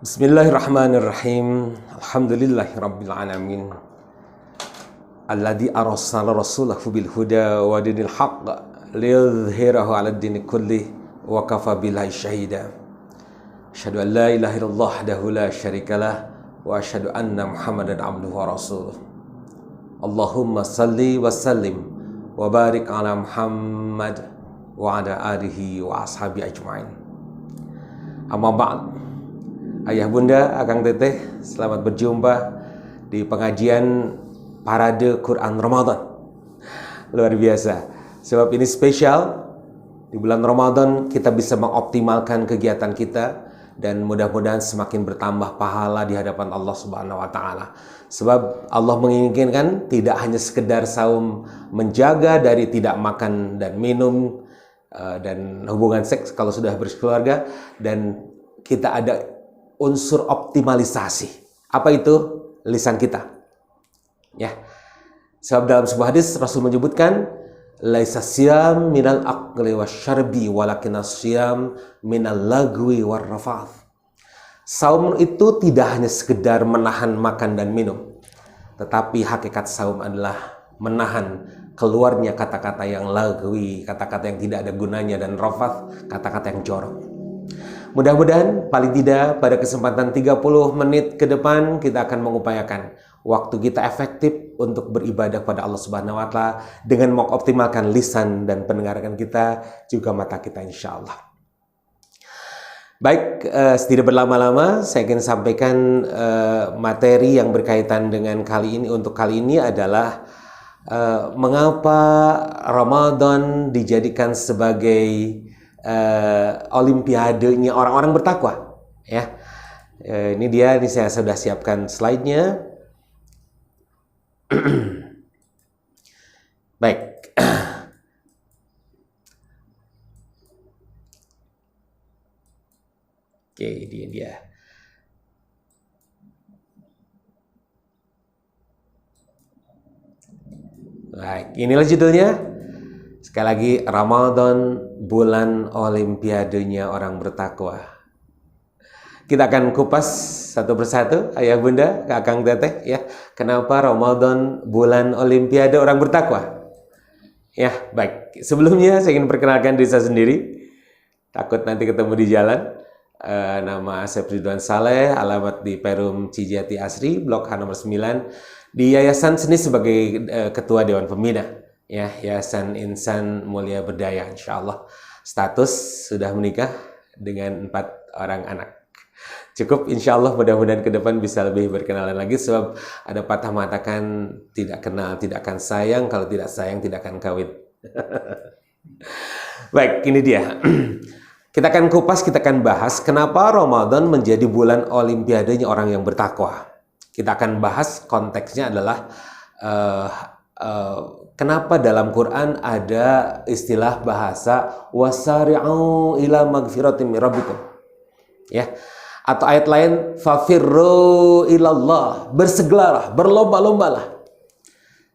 Bismillahirrahmanirrahim. Alhamdulillahirabbil alamin. Alladzi arsala rasulahu bil huda wa dinil haqq liyudhhirahu 'alad dini kullih wa kafa billahi shahida. Asyhadu an la ilaha illallah wahdahu la syarikalah wa asyhadu anna Muhammadan abduhu wa rasuluh. Allahumma salli wa sallim wa barik ala Muhammad wa ala alihi wa ashabi ajma'in. Amma ba'd. Ayah bunda, akang teteh, selamat berjumpa di pengajian Parade Quran Ramadan. Luar biasa. Sebab ini spesial. Di bulan Ramadan kita bisa mengoptimalkan kegiatan kita dan mudah-mudahan semakin bertambah pahala di hadapan Allah Subhanahu wa taala. Sebab Allah menginginkan tidak hanya sekedar saum menjaga dari tidak makan dan minum dan hubungan seks kalau sudah berkeluarga, dan kita ada unsur optimalisasi. Apa itu? Lisan kita. Ya. Sebab dalam sebuah hadis Rasul menyebutkan, laisa siyam minal aqli wasyarbi walakinas siyam minal lagwi warrafath. Saum itu tidak hanya sekedar menahan makan dan minum, tetapi hakikat saum adalah menahan keluarnya kata-kata yang lagwi, kata-kata yang tidak ada gunanya, dan rafath, kata-kata yang jorok. Mudah-mudahan paling tidak pada kesempatan 30 menit ke depan kita akan mengupayakan waktu kita efektif untuk beribadah pada Allah Subhanahu wa taala dengan mengoptimalkan lisan dan pendengaran kita, juga mata kita, insya Allah. Baik, tidak berlama-lama saya ingin sampaikan materi yang berkaitan dengan kali ini. Untuk kali ini adalah mengapa Ramadan dijadikan sebagai olimpiadenya orang-orang bertakwa, ya. Ini dia, ini saya sudah siapkan slide-nya. Baik. Oke, ini dia. Baik, inilah judulnya. Sekali lagi, Ramadan, bulan olimpiadenya orang bertakwa. Kita akan kupas satu persatu, ayah bunda, kakang teteh, ya. Kenapa Ramadan bulan olimpiade orang bertakwa? Ya, baik. Sebelumnya saya ingin perkenalkan diri saya sendiri. Takut nanti ketemu di jalan. Nama Asep Ridwan Saleh, alamat di Perum Cijati Asri, Blok H nomor 9, di Yayasan Seni sebagai Ketua Dewan Pembina. Ya, Yayasan Insan Mulia Berdaya, insya Allah. Status sudah menikah dengan 4 orang anak. Cukup, insya Allah, mudah-mudahan ke depan bisa lebih berkenalan lagi. Sebab ada patah mengatakan tidak kenal tidak akan sayang, kalau tidak sayang tidak akan kawin. Baik, ini dia. Kita akan kupas, kita akan bahas kenapa Ramadan menjadi bulan olimpiadenya orang yang bertakwa. Kita akan bahas konteksnya adalah kenapa dalam Quran ada istilah bahasa wasari'u ila magfiratin min rabbikum, ya, atau ayat lain fafirru ilallah, bersegeralah, berlomba-lombalah.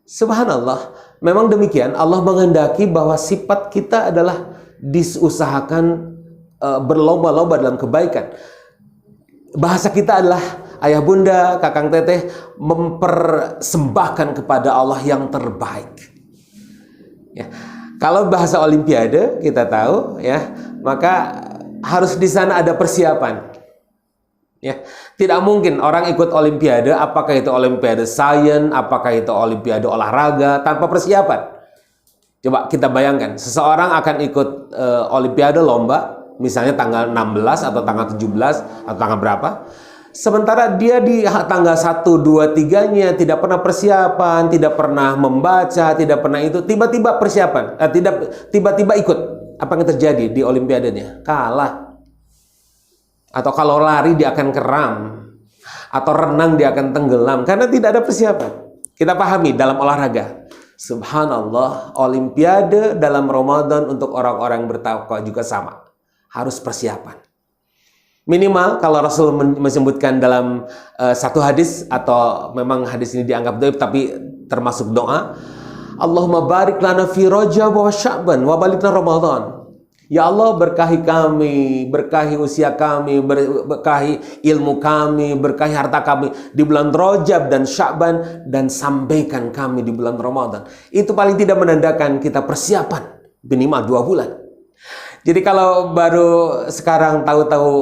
Subhanallah, memang demikian. Allah menghendaki bahwa sifat kita adalah diusahakan berlomba-lomba dalam kebaikan. Bahasa kita adalah, ayah bunda, kakang teteh, mempersembahkan kepada Allah yang terbaik. Ya. Kalau bahasa olimpiade kita tahu, ya, maka harus di sana ada persiapan. Ya, tidak mungkin orang ikut olimpiade, apakah itu olimpiade sains, apakah itu olimpiade olahraga, tanpa persiapan. Coba kita bayangkan, seseorang akan ikut olimpiade lomba, misalnya tanggal 16 atau tanggal 17 atau tanggal berapa. Sementara dia di tanggal 1, 2, 3-nya tidak pernah persiapan, tidak pernah membaca, tidak pernah itu, tiba-tiba persiapan, tiba-tiba ikut. Apa yang terjadi di olimpiadenya? Kalah. Atau kalau lari dia akan keram, atau renang dia akan tenggelam, karena tidak ada persiapan. Kita pahami dalam olahraga. Subhanallah, olimpiade dalam Ramadan untuk orang-orang bertakwa juga sama. Harus persiapan. Minimal kalau Rasul menyebutkan dalam satu hadis, atau memang hadis ini dianggap dhaif tapi termasuk doa, Allahumma barik lana fi Rajab wa Sya'ban wa balikna Ramadan. Ya Allah, berkahi kami, berkahi usia kami, berkahi ilmu kami, berkahi harta kami di bulan Rajab dan Sya'ban, dan sampaikan kami di bulan Ramadan. Itu paling tidak menandakan kita persiapan minimal 2 bulan. Jadi kalau baru sekarang tahu-tahu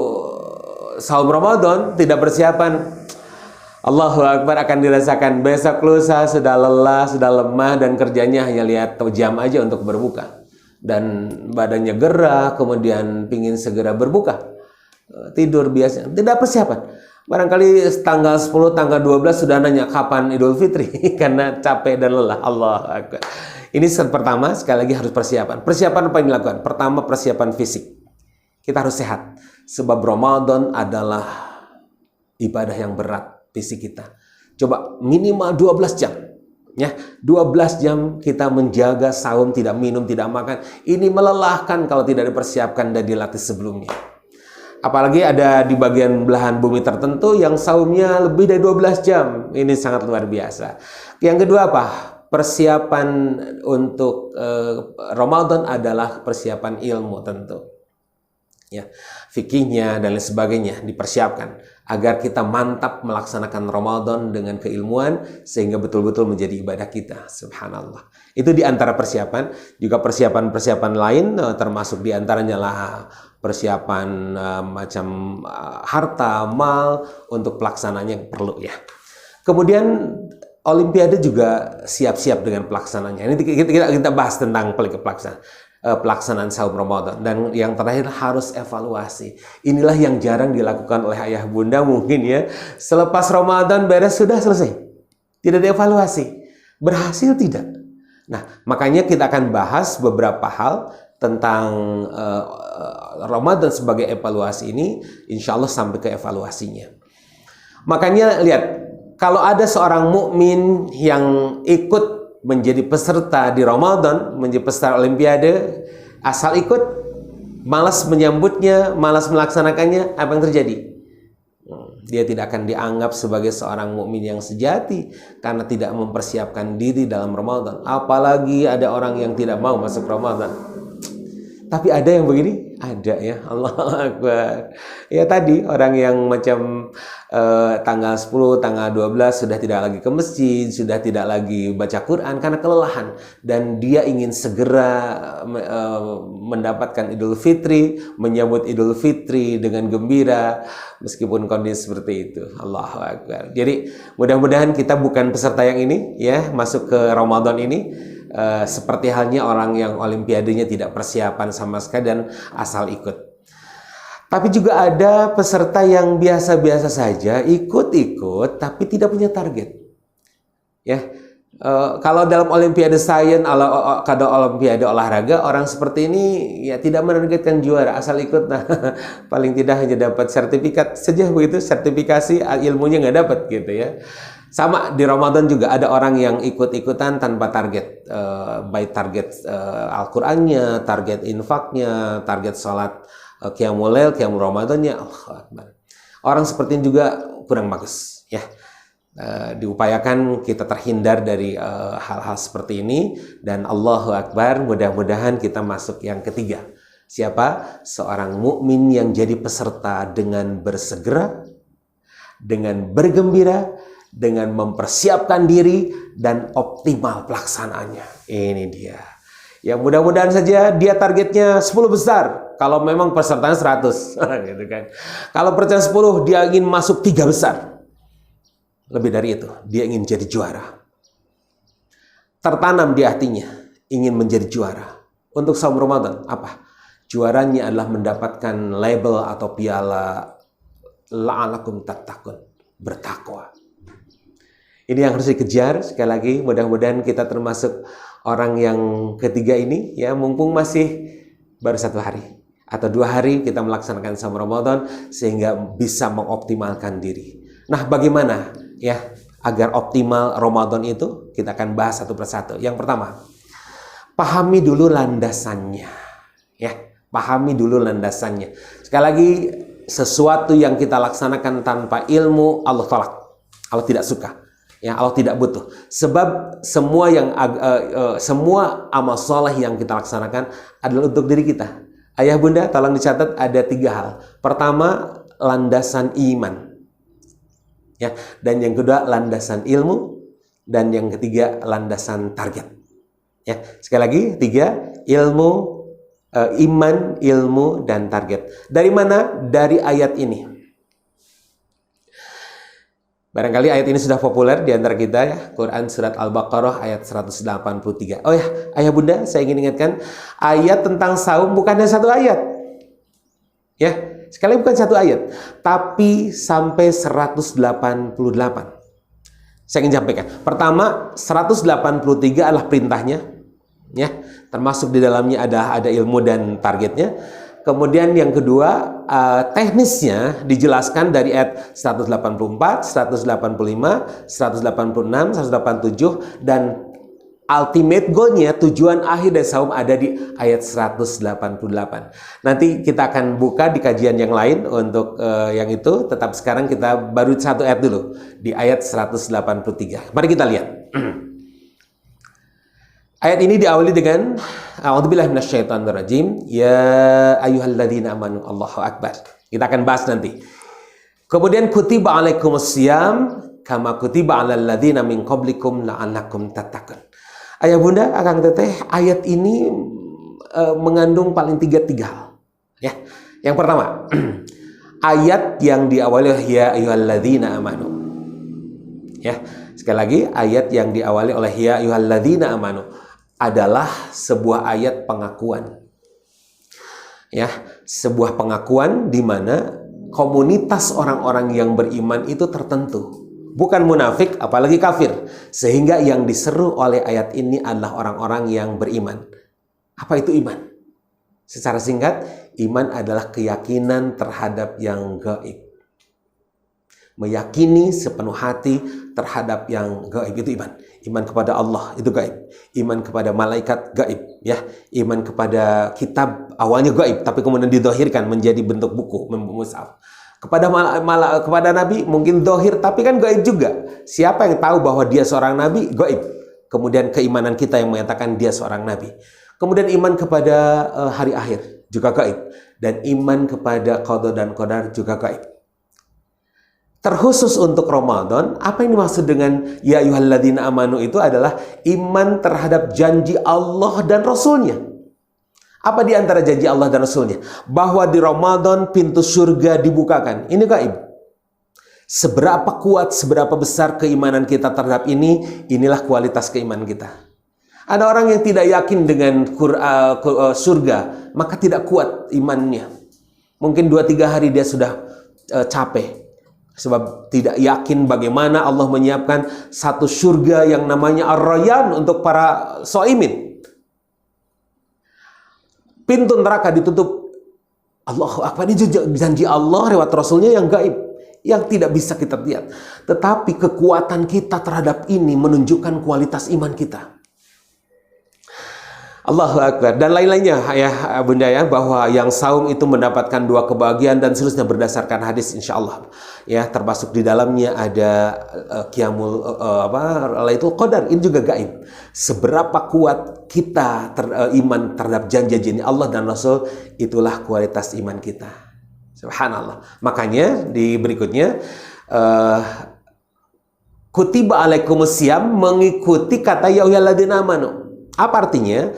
saum Ramadan tidak persiapan, Allahu Akbar, akan dirasakan besok lusa sudah lelah, sudah lemah, dan kerjanya hanya lihat jam aja untuk berbuka. Dan badannya gerah, kemudian pingin segera berbuka, tidur biasa, tidak persiapan. Barangkali tanggal 10, tanggal 12 sudah nanya kapan Idul Fitri karena capek dan lelah. Allah Akbar. Ini pertama, sekali lagi harus persiapan. Persiapan apa yang dilakukan? Pertama, persiapan fisik. Kita harus sehat, sebab Ramadan adalah ibadah yang berat fisik kita. Coba minimal 12 jam. Ya, 12 jam kita menjaga saum, tidak minum, tidak makan. Ini melelahkan kalau tidak dipersiapkan dan dilatih sebelumnya. Apalagi ada di bagian belahan bumi tertentu yang saumnya lebih dari 12 jam. Ini sangat luar biasa. Yang kedua apa? Persiapan untuk Ramadan adalah persiapan ilmu tentu. Ya, fikihnya dan lain sebagainya dipersiapkan agar kita mantap melaksanakan Ramadan dengan keilmuan sehingga betul-betul menjadi ibadah kita. Subhanallah. Itu di antara persiapan. Juga persiapan-persiapan lain termasuk di antaranya lah persiapan macam harta, mal untuk pelaksananya perlu ya. Kemudian Olimpiade juga siap-siap dengan pelaksananya. Ini kita bahas tentang pelaksanaan saum Ramadan. Dan yang terakhir harus evaluasi. Inilah yang jarang dilakukan oleh ayah bunda mungkin ya. Selepas Ramadan beres sudah selesai, tidak dievaluasi, berhasil tidak. Nah, makanya kita akan bahas beberapa hal tentang Ramadan sebagai evaluasi ini, insya Allah sampai ke evaluasinya. Makanya lihat, kalau ada seorang mukmin yang ikut menjadi peserta di Ramadan, menjadi peserta Olimpiade, asal ikut, malas menyambutnya, malas melaksanakannya, apa yang terjadi? Dia tidak akan dianggap sebagai seorang mukmin yang sejati karena tidak mempersiapkan diri dalam Ramadan. Apalagi ada orang yang tidak mau masuk Ramadan. Tapi ada yang begini? Ada ya, Allah Akbar. Ya tadi, orang yang macam tanggal 10, tanggal 12 sudah tidak lagi ke masjid, sudah tidak lagi baca Quran karena kelelahan. Dan dia ingin segera mendapatkan Idul Fitri, menyambut Idul Fitri dengan gembira, meskipun kondisi seperti itu. Allahu Akbar. Jadi mudah-mudahan kita bukan peserta yang ini, ya, masuk ke Ramadan ini. Seperti halnya orang yang Olimpiadenya tidak persiapan sama sekali dan asal ikut. Tapi juga ada peserta yang biasa-biasa saja, ikut-ikut tapi tidak punya target. Ya, kalau dalam Olimpiade Sains, kalau Olimpiade olahraga, orang seperti ini ya tidak menargetkan juara, asal ikut. Nah, paling tidak hanya dapat sertifikat saja begitu, sertifikasi, ilmunya nggak dapat gitu ya. Sama di Ramadan juga ada orang yang ikut-ikutan tanpa target, baik target Al-Qur'annya, target infaknya, target sholat Qiyamul Lail, Qiyamul Ramadannya. Orang seperti ini juga kurang bagus ya. Diupayakan kita terhindar dari hal-hal seperti ini, dan Allahu Akbar, mudah-mudahan kita masuk yang ketiga. Siapa? Seorang mukmin yang jadi peserta dengan bersegera, dengan bergembira, dengan mempersiapkan diri dan optimal pelaksanaannya. Ini dia. Ya mudah-mudahan saja dia targetnya 10 besar. Kalau memang pesertanya 100 gitu kan. Kalau peserta 10 dia ingin masuk 3 besar. Lebih dari itu, dia ingin jadi juara. Tertanam di hatinya ingin menjadi juara. Untuk saum Ramadan apa? Juaranya adalah mendapatkan label atau piala la'alakum tattaqun, bertakwa. Ini yang harus dikejar. Sekali lagi, mudah-mudahan kita termasuk orang yang ketiga ini, ya, mumpung masih baru 1 hari atau 2 hari kita melaksanakan saum Ramadan sehingga bisa mengoptimalkan diri. Nah, bagaimana ya agar optimal Ramadan itu? Kita akan bahas satu persatu. Yang pertama, pahami dulu landasannya. Ya, pahami dulu landasannya. Sekali lagi, sesuatu yang kita laksanakan tanpa ilmu, Allah tolak. Allah tidak suka. Ya, Allah tidak butuh. Sebab semua amal soleh yang kita laksanakan adalah untuk diri kita, Ayah bunda tolong dicatat, ada 3 hal. Pertama, landasan iman. Ya, dan yang kedua landasan ilmu, dan yang ketiga landasan target. Ya, sekali lagi 3, ilmu, iman, ilmu, dan target. Dari mana? Dari ayat ini. Barangkali ayat ini sudah populer di antara kita ya. Quran surat Al-Baqarah ayat 183. Oh ya, ayah bunda, saya ingin ingatkan, ayat tentang saum bukan hanya 1 ayat. Ya, sekali bukan 1 ayat, tapi sampai 188. Saya ingin sampaikan. Pertama, 183 adalah perintahnya, ya, termasuk di dalamnya ada ilmu dan targetnya. Kemudian yang kedua, teknisnya dijelaskan dari ayat 184, 185, 186, 187, dan ultimate goalnya, tujuan akhir dari saum ada di ayat 188. Nanti kita akan buka di kajian yang lain untuk yang itu. Tetap sekarang kita baru 1 ayat dulu di ayat 183. Mari kita lihat. Ayat ini diawali dengan A'udzubillahi minasyaitonirrajim. Ya ayyuhalladzina amanu, Allahu akbar. Kita akan bahas nanti. Kemudian kutiba alaikumusiyam kama kutiba alal ladzina min qablikum la'allakum tattaqun. Ayah bunda, akang teteh, ayat ini mengandung paling 3 hal. Ya. Yang pertama, ayat yang diawali oleh ya ayyuhalladzina amanu. Ya, sekali lagi, ayat yang diawali oleh ya ayyuhalladzina amanu adalah sebuah ayat pengakuan. Ya, sebuah pengakuan di mana komunitas orang-orang yang beriman itu tertentu. Bukan munafik, apalagi kafir. Sehingga yang diseru oleh ayat ini adalah orang-orang yang beriman. Apa itu iman? Secara singkat, iman adalah keyakinan terhadap yang gaib. Meyakini sepenuh hati terhadap yang gaib, itu iman. Iman kepada Allah itu gaib. Iman kepada malaikat gaib, ya. Iman kepada kitab awalnya gaib, tapi kemudian didhahirkan menjadi bentuk buku, mushaf. Kepada Nabi mungkin zahir, tapi kan gaib juga. Siapa yang tahu bahwa dia seorang Nabi? Gaib. Kemudian keimanan kita yang menyatakan dia seorang Nabi. Kemudian iman kepada hari akhir juga gaib. Dan iman kepada qada dan qadar juga gaib. Terkhusus untuk Ramadan, apa yang dimaksud dengan ya ayyuhalladzina amanu itu adalah iman terhadap janji Allah dan Rasulnya. Apa di antara janji Allah dan Rasulnya? Bahwa di Ramadan pintu surga dibukakan. Ini gaib. Seberapa kuat, seberapa besar keimanan kita terhadap ini, inilah kualitas keimanan kita. Ada orang yang tidak yakin dengan surga, maka tidak kuat imannya. Mungkin 2-3 hari dia sudah capek. Sebab tidak yakin bagaimana Allah menyiapkan satu surga yang namanya Ar-Rayyan untuk para shaimin. Pintu neraka ditutup. Allahu Akbar, ini janji Allah lewat Rasulnya yang gaib, yang tidak bisa kita lihat. Tetapi kekuatan kita terhadap ini menunjukkan kualitas iman kita. Allahu Akbar. Dan lain-lainnya ya bunda ya, bahwa yang saum itu mendapatkan 2 kebahagiaan dan seterusnya berdasarkan hadis insyaallah. Ya, termasuk di dalamnya ada qiyamul Lailatul Qadar, ini juga gaib. Seberapa kuat kita iman terhadap janji-janji Allah dan Rasul, itulah kualitas iman kita. Subhanallah. Makanya di berikutnya kutiba alaikumusiyam mengikuti kata ya ayyuhalladzina amanu. Apa artinya?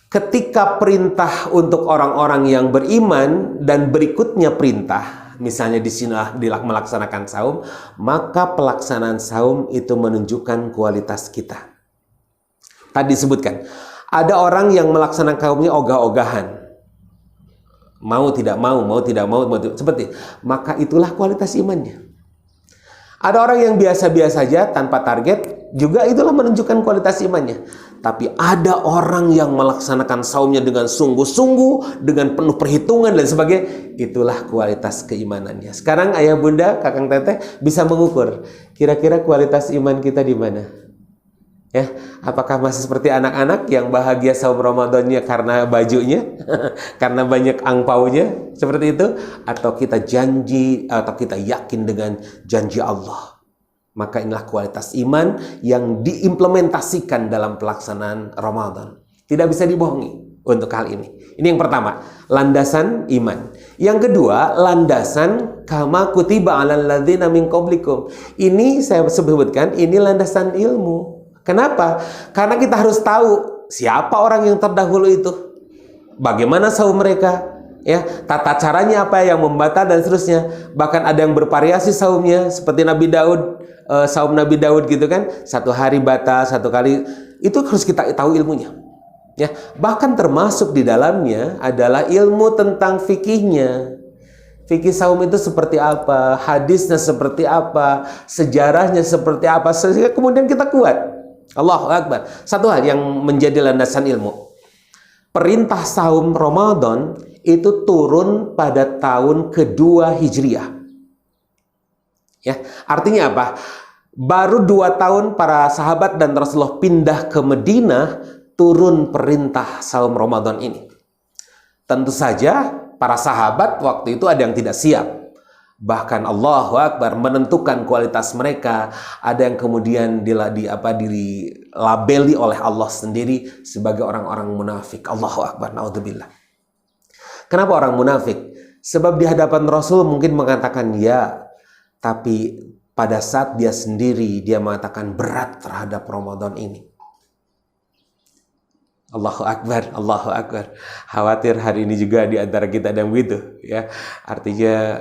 Ketika perintah untuk orang-orang yang beriman dan berikutnya perintah, misalnya di sini melaksanakan saum, maka pelaksanaan saum itu menunjukkan kualitas kita. Tadi disebutkan, ada orang yang melaksanakan saumnya ogah-ogahan. Mau tidak mau, seperti maka itulah kualitas imannya. Ada orang yang biasa-biasa saja tanpa target, juga itulah menunjukkan kualitas imannya. Tapi ada orang yang melaksanakan saumnya dengan sungguh-sungguh, dengan penuh perhitungan dan sebagainya, itulah kualitas keimanannya. Sekarang ayah bunda, kakang teteh bisa mengukur kira-kira kualitas iman kita di mana? Ya, apakah masih seperti anak-anak yang bahagia saum Ramadannya karena bajunya, karena banyak angpaunya, seperti itu, atau kita janji atau kita yakin dengan janji Allah? Maka inilah kualitas iman yang diimplementasikan dalam pelaksanaan Ramadan. Tidak bisa dibohongi. untuk hal ini. Ini yang pertama, landasan iman. Yang kedua, landasan kama kutiba 'alal ladzina min qablikum. Ini saya sebutkan, ini landasan ilmu. Kenapa? Karena kita harus tahu siapa orang yang terdahulu itu. Bagaimana saum mereka? Ya, tata caranya apa yang membatal dan seterusnya. Bahkan ada yang bervariasi saumnya seperti Nabi Daud, saum Nabi Daud gitu kan. Satu hari batal, satu kali. Itu harus kita tahu ilmunya. Ya, bahkan termasuk di dalamnya adalah ilmu tentang fikihnya. Fikih saum itu seperti apa, hadisnya seperti apa, sejarahnya seperti apa, sehingga kemudian kita kuat. Allahu Akbar. Satu hal yang menjadi landasan ilmu. Perintah saum Ramadan itu turun pada tahun kedua Hijriah. Ya, artinya apa? Baru 2 tahun para sahabat dan Rasulullah pindah ke Madinah, turun perintah saum Ramadan ini. Tentu saja para sahabat waktu itu ada yang tidak siap. Bahkan Allahu Akbar menentukan kualitas mereka. Ada yang kemudian dilabeli oleh Allah sendiri sebagai orang-orang munafik. Allahu Akbar, naudzubillah. Kenapa orang munafik? Sebab di hadapan Rasul mungkin mengatakan ya, tapi pada saat dia sendiri dia mengatakan berat terhadap Ramadan ini. Allahu Akbar, Allahu Akbar. Khawatir hari ini juga di antara kita ada yang begitu, ya. Artinya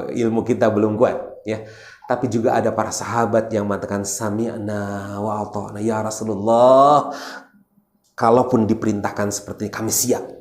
ilmu kita belum kuat, ya. Tapi juga ada para sahabat yang mengatakan sami'na wa ata'na ya Rasulullah. Kalaupun diperintahkan seperti ini, kami siap.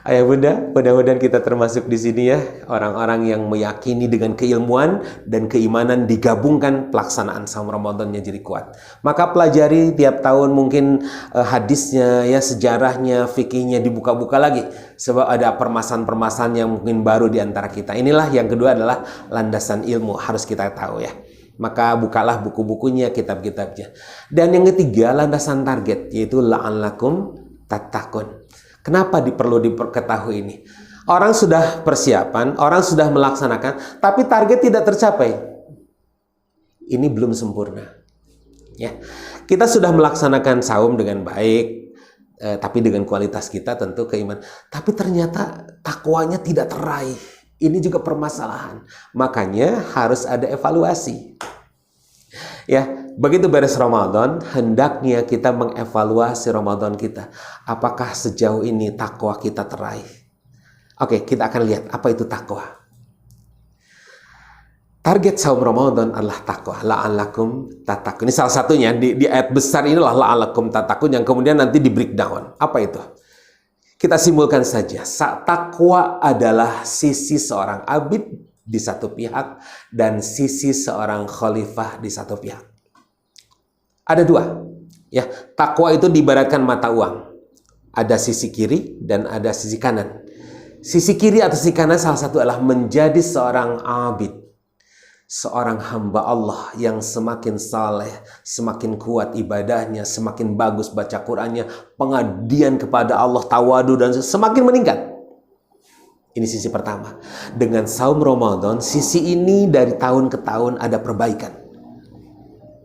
Ayah bunda, mudah-mudahan kita termasuk di sini ya, orang-orang yang meyakini dengan keilmuan dan keimanan digabungkan, pelaksanaan saum Ramadannya jadi kuat. Maka pelajari tiap tahun mungkin hadisnya, ya sejarahnya, fikihnya dibuka-buka lagi, sebab ada permasalahan-permasalahan yang mungkin baru di antara kita. Inilah yang kedua adalah landasan ilmu, harus kita tahu ya. Maka bukalah buku-bukunya, kitab-kitabnya. Dan yang ketiga, landasan target, yaitu la'allakum tattaqun. Kenapa perlu diketahui ini? Orang sudah persiapan, orang sudah melaksanakan, tapi target tidak tercapai. Ini belum sempurna. Ya, kita sudah melaksanakan saum dengan baik, tapi dengan kualitas kita tentu keimanan. Tapi ternyata takwanya tidak teraih. Ini juga permasalahan. Makanya harus ada evaluasi. Ya, begitu beres Ramadan, hendaknya kita mengevaluasi Ramadan kita. Apakah sejauh ini takwa kita teraih? Oke, kita akan lihat apa itu takwa. Target saum Ramadan adalah takwa. La'allakum tattaqun. Ini salah satunya di ayat besar inilah la'allakum tattaqun yang kemudian nanti di breakdown. Apa itu? Kita simpulkan saja. Takwa adalah sisi seorang abid di satu pihak dan sisi seorang khalifah di satu pihak. Ada dua, ya. Takwa itu diibaratkan mata uang. Ada sisi kiri dan ada sisi kanan. Sisi kiri atau sisi kanan salah satu adalah menjadi seorang abid, seorang hamba Allah yang semakin saleh, semakin kuat ibadahnya, semakin bagus baca Qur'annya, pengabdian kepada Allah, tawadu dan semakin meningkat. Ini sisi pertama. Dengan saum Ramadan, sisi ini dari tahun ke tahun ada perbaikan.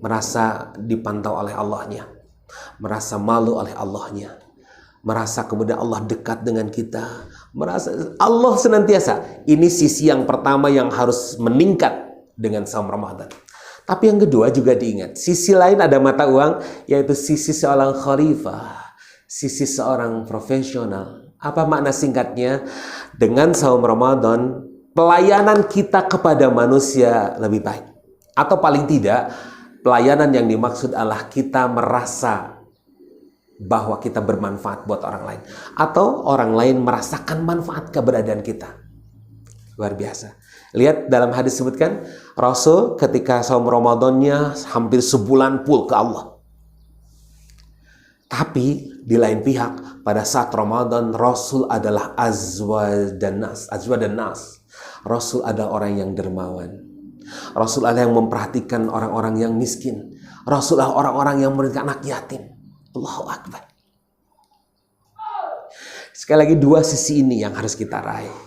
Merasa dipantau oleh Allahnya, merasa malu oleh Allahnya, merasa kemudian Allah dekat dengan kita, merasa Allah senantiasa. Ini sisi yang pertama yang harus meningkat dengan saum Ramadan. Tapi yang kedua juga diingat, sisi lain ada mata uang, yaitu sisi seorang khalifah, sisi seorang profesional. Apa makna singkatnya? Dengan saum Ramadan, pelayanan kita kepada manusia lebih baik. Atau paling tidak, pelayanan yang dimaksud adalah kita merasa bahwa kita bermanfaat buat orang lain. Atau orang lain merasakan manfaat keberadaan kita. Luar biasa. Lihat dalam hadis sebutkan, Rasul ketika saum Ramadannya hampir sebulan full ke Allah. Tapi di lain pihak, pada saat Ramadan, Rasul adalah azwadan nas. Rasul adalah orang yang dermawan. Rasul adalah yang memperhatikan orang-orang yang miskin. Rasul adalah orang-orang yang memberikan anak yatim. Allahu Akbar. Sekali lagi, dua sisi ini yang harus kita raih.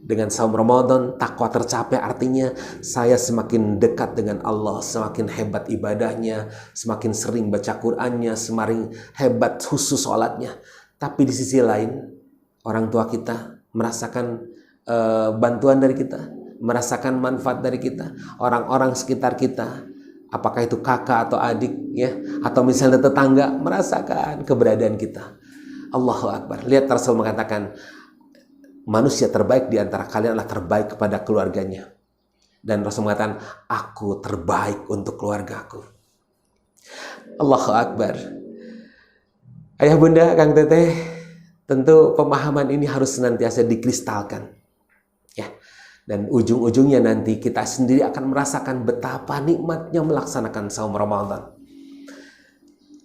Dengan saum Ramadan, takwa tercapai, artinya saya semakin dekat dengan Allah, semakin hebat ibadahnya, semakin sering baca Qur'annya, semakin hebat khusus sholatnya. Tapi di sisi lain, orang tua kita merasakan bantuan dari kita, merasakan manfaat dari kita, orang-orang sekitar kita, apakah itu kakak atau adik, ya, atau misalnya tetangga, merasakan keberadaan kita. Allahu Akbar. Lihat Rasul mengatakan, manusia terbaik di antara kalian adalah terbaik kepada keluarganya. Dan Rasul mengatakan, aku terbaik untuk keluargaku. Allahu Akbar. Ayah bunda, Kang Teteh, tentu pemahaman ini harus senantiasa dikristalkan. Ya. Dan ujung-ujungnya nanti kita sendiri akan merasakan betapa nikmatnya melaksanakan saum Ramadan.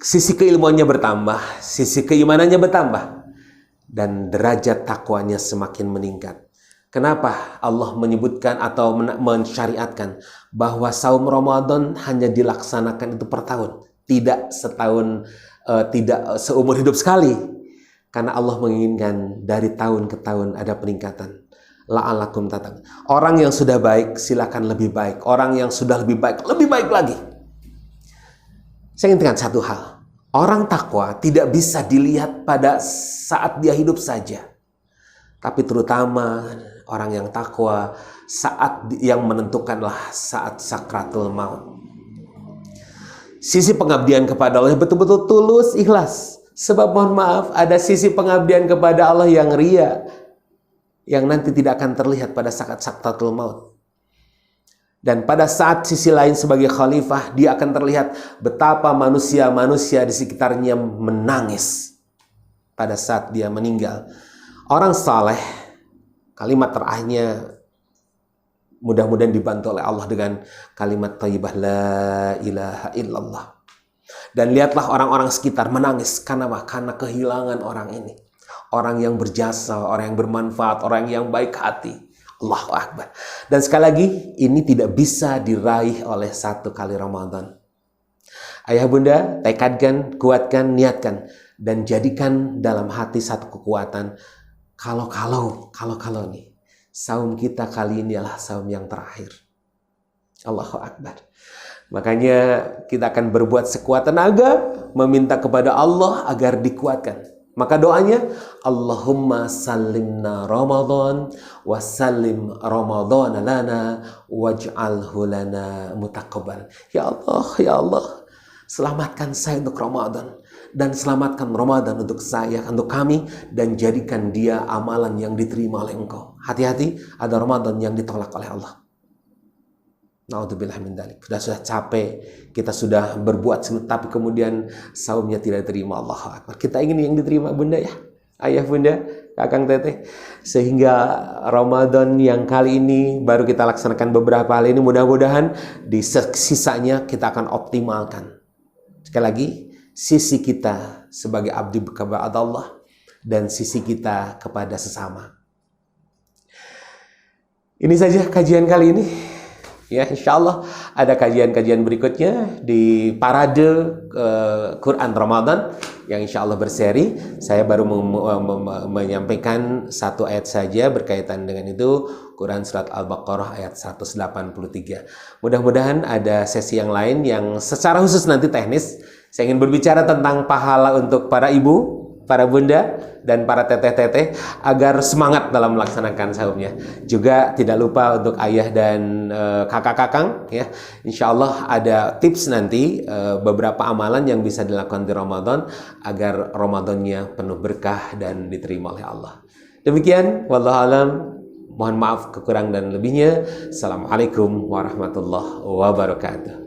Sisi keilmuannya bertambah, sisi keimanannya bertambah, dan derajat takwanya semakin meningkat. Kenapa Allah menyebutkan atau mensyariatkan bahwa saum Ramadan hanya dilaksanakan itu per tahun, tidak setahun, tidak seumur hidup sekali? Karena Allah menginginkan dari tahun ke tahun ada peningkatan. La'alakum tataqun. Orang yang sudah baik silakan lebih baik. Orang yang sudah lebih baik lagi. Saya ingatkan satu hal. Orang takwa tidak bisa dilihat pada saat dia hidup saja. Tapi terutama orang yang takwa saat yang menentukanlah saat sakratul maut. Sisi pengabdian kepada Allah betul-betul tulus, ikhlas. Sebab mohon maaf, ada sisi pengabdian kepada Allah yang ria, yang nanti tidak akan terlihat pada saat sakratul maut. Dan pada saat sisi lain sebagai khalifah, dia akan terlihat betapa manusia-manusia di sekitarnya menangis pada saat dia meninggal. Orang saleh, kalimat terakhirnya mudah-mudahan dibantu oleh Allah dengan kalimat thayyibah la ilaha illallah. Dan lihatlah orang-orang sekitar menangis karena kehilangan orang ini. Orang yang berjasa, orang yang bermanfaat, orang yang baik hati. Allahu Akbar. Dan sekali lagi, ini tidak bisa diraih oleh satu kali Ramadan. Ayah bunda, tekadkan, kuatkan, niatkan. Dan jadikan dalam hati satu kekuatan. Kalau nih, saum kita kali ini adalah saum yang terakhir. Allahu Akbar. Makanya kita akan berbuat sekuat tenaga, meminta kepada Allah agar dikuatkan. Maka doanya, Allahumma salimna Ramadan wa salim Ramadan lana waj'alhu lana mutaqabbal. Ya Allah, selamatkan saya untuk Ramadan dan selamatkan Ramadan untuk saya, untuk kami, dan jadikan dia amalan yang diterima oleh Engkau. Hati-hati, ada Ramadan yang ditolak oleh Allah. Na'udzubillah min dzalik. Sudah capek, kita sudah berbuat, tapi kemudian saumnya tidak diterima. Allahu Akbar. Kita ingin yang diterima bunda ya, ayah bunda, kakang teteh. Sehingga Ramadan yang kali ini baru kita laksanakan beberapa hal ini, mudah-mudahan di sisanya kita akan optimalkan. Sekali lagi, sisi kita sebagai abdi kepada Allah dan sisi kita kepada sesama. Ini saja kajian kali ini. Ya, insya Allah ada kajian-kajian berikutnya di parade Quran Ramadan yang insya Allah berseri. Saya baru menyampaikan satu ayat saja berkaitan dengan itu, Quran Surat Al-Baqarah ayat 183. Mudah-mudahan ada sesi yang lain yang secara khusus nanti teknis. Saya ingin berbicara tentang pahala untuk para ibu, para bunda, dan para teteh-teteh agar semangat dalam melaksanakan saumnya. Juga tidak lupa untuk ayah dan kakak-kakang ya. Insya Allah ada tips nanti beberapa amalan yang bisa dilakukan di Ramadan agar Ramadannya penuh berkah dan diterima oleh Allah. Demikian, wallahu alam. Mohon maaf kekurangan dan lebihnya. Assalamualaikum warahmatullahi wabarakatuh.